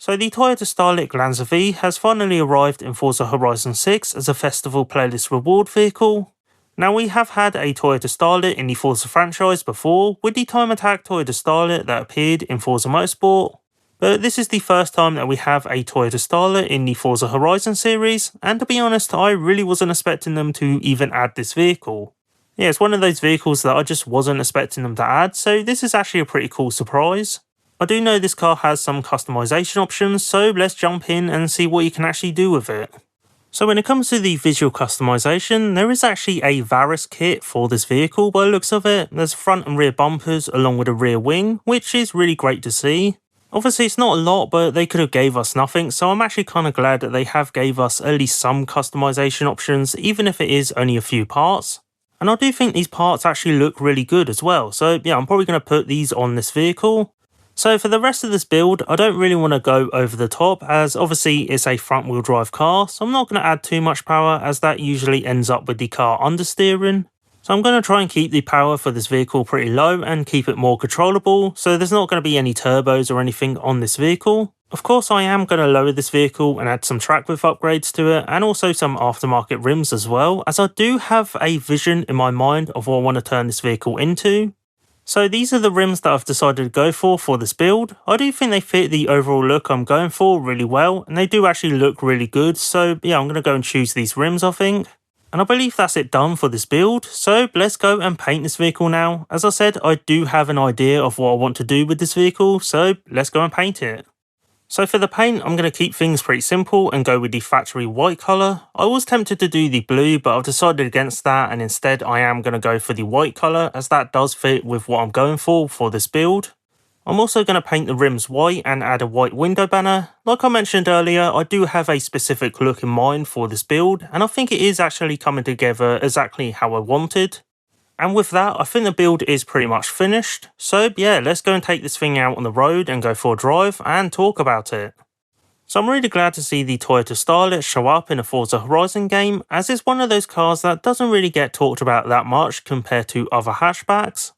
So the Toyota Starlet Glanza V has finally arrived in Forza Horizon 6 as a festival playlist reward vehicle. Now we have had a Toyota Starlet in the Forza franchise before with the Time Attack Toyota Starlet that appeared in Forza Motorsport, but this is the first time that we have a Toyota Starlet in the Forza Horizon series, and to be honest I really wasn't expecting them to even add this vehicle. Yeah, it's one of those vehicles that I just wasn't expecting them to add, so this is actually a pretty cool surprise. I do know this car has some customization options, so let's jump in and see what you can actually do with it. So when it comes to the visual customization, there is actually a Varis kit for this vehicle by the looks of it. There's front and rear bumpers along with a rear wing, which is really great to see. Obviously it's not a lot, but they could have gave us nothing, so I'm actually kind of glad that they have gave us at least some customization options, even if it is only a few parts. And I do think these parts actually look really good as well, so yeah, I'm probably going to put these on this vehicle. So for the rest of this build, I don't really want to go over the top, as obviously it's a front wheel drive car, so I'm not going to add too much power, as that usually ends up with the car understeering. So I'm going to try and keep the power for this vehicle pretty low and keep it more controllable, so there's not going to be any turbos or anything on this vehicle. Of course I am going to lower this vehicle and add some track width upgrades to it, and also some aftermarket rims as well, as I do have a vision in my mind of what I want to turn this vehicle into. So these are the rims that I've decided to go for this build. I do think they fit the overall look I'm going for really well, and they do actually look really good, so yeah, I'm going to go and choose these rims I think. And I believe that's it done for this build, so let's go and paint this vehicle now. As I said, I do have an idea of what I want to do with this vehicle, so let's go and paint it. So for the paint, I'm going to keep things pretty simple and go with the factory white colour. I was tempted to do the blue, but I've decided against that, and instead I am going to go for the white colour, as that does fit with what I'm going for this build. I'm also going to paint the rims white and add a white window banner. Like I mentioned earlier, I do have a specific look in mind for this build, and I think it is actually coming together exactly how I wanted. And with that, I think the build is pretty much finished. So yeah, let's go and take this thing out on the road and go for a drive and talk about it. So I'm really glad to see the Toyota Starlet show up in a Forza Horizon game, as it's one of those cars that doesn't really get talked about that much compared to other hatchbacks.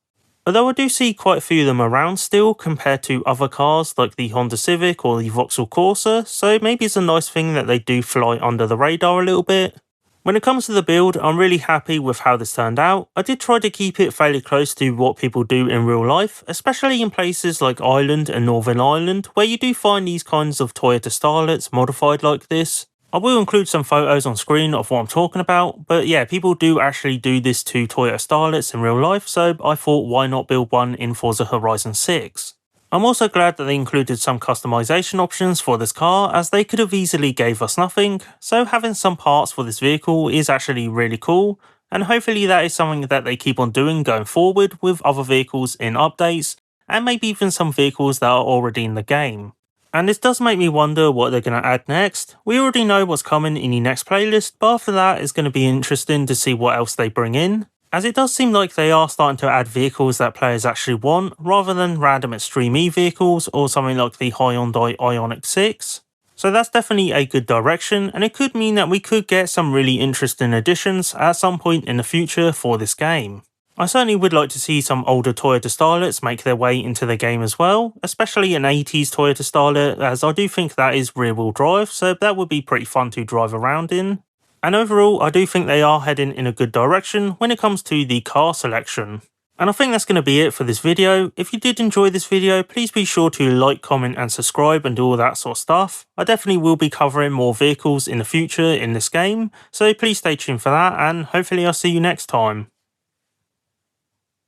Although I do see quite a few of them around still compared to other cars like the Honda Civic or the Vauxhall Corsa, so maybe it's a nice thing that they do fly under the radar a little bit. When it comes to the build, I'm really happy with how this turned out. I did try to keep it fairly close to what people do in real life, especially in places like Ireland and Northern Ireland, where you do find these kinds of Toyota Starlets modified like this. I will include some photos on screen of what I'm talking about, but yeah, people do actually do this to Toyota Starlets in real life, so I thought why not build one in Forza Horizon 6. I'm also glad that they included some customization options for this car, as they could have easily gave us nothing, so having some parts for this vehicle is actually really cool, and hopefully that is something that they keep on doing going forward with other vehicles in updates, and maybe even some vehicles that are already in the game. And this does make me wonder what they're going to add next. We already know what's coming in the next playlist, but after that it's going to be interesting to see what else they bring in, as it does seem like they are starting to add vehicles that players actually want, rather than random Extreme E vehicles or something like the Hyundai Ioniq 6. So that's definitely a good direction, and it could mean that we could get some really interesting additions at some point in the future for this game. I certainly would like to see some older Toyota Starlets make their way into the game as well, especially an 80s Toyota Starlet, as I do think that is rear wheel drive, so that would be pretty fun to drive around in. And overall, I do think they are heading in a good direction when it comes to the car selection. And I think that's going to be it for this video. If you did enjoy this video, please be sure to like, comment and subscribe and do all that sort of stuff. I definitely will be covering more vehicles in the future in this game, so please stay tuned for that, and hopefully I'll see you next time.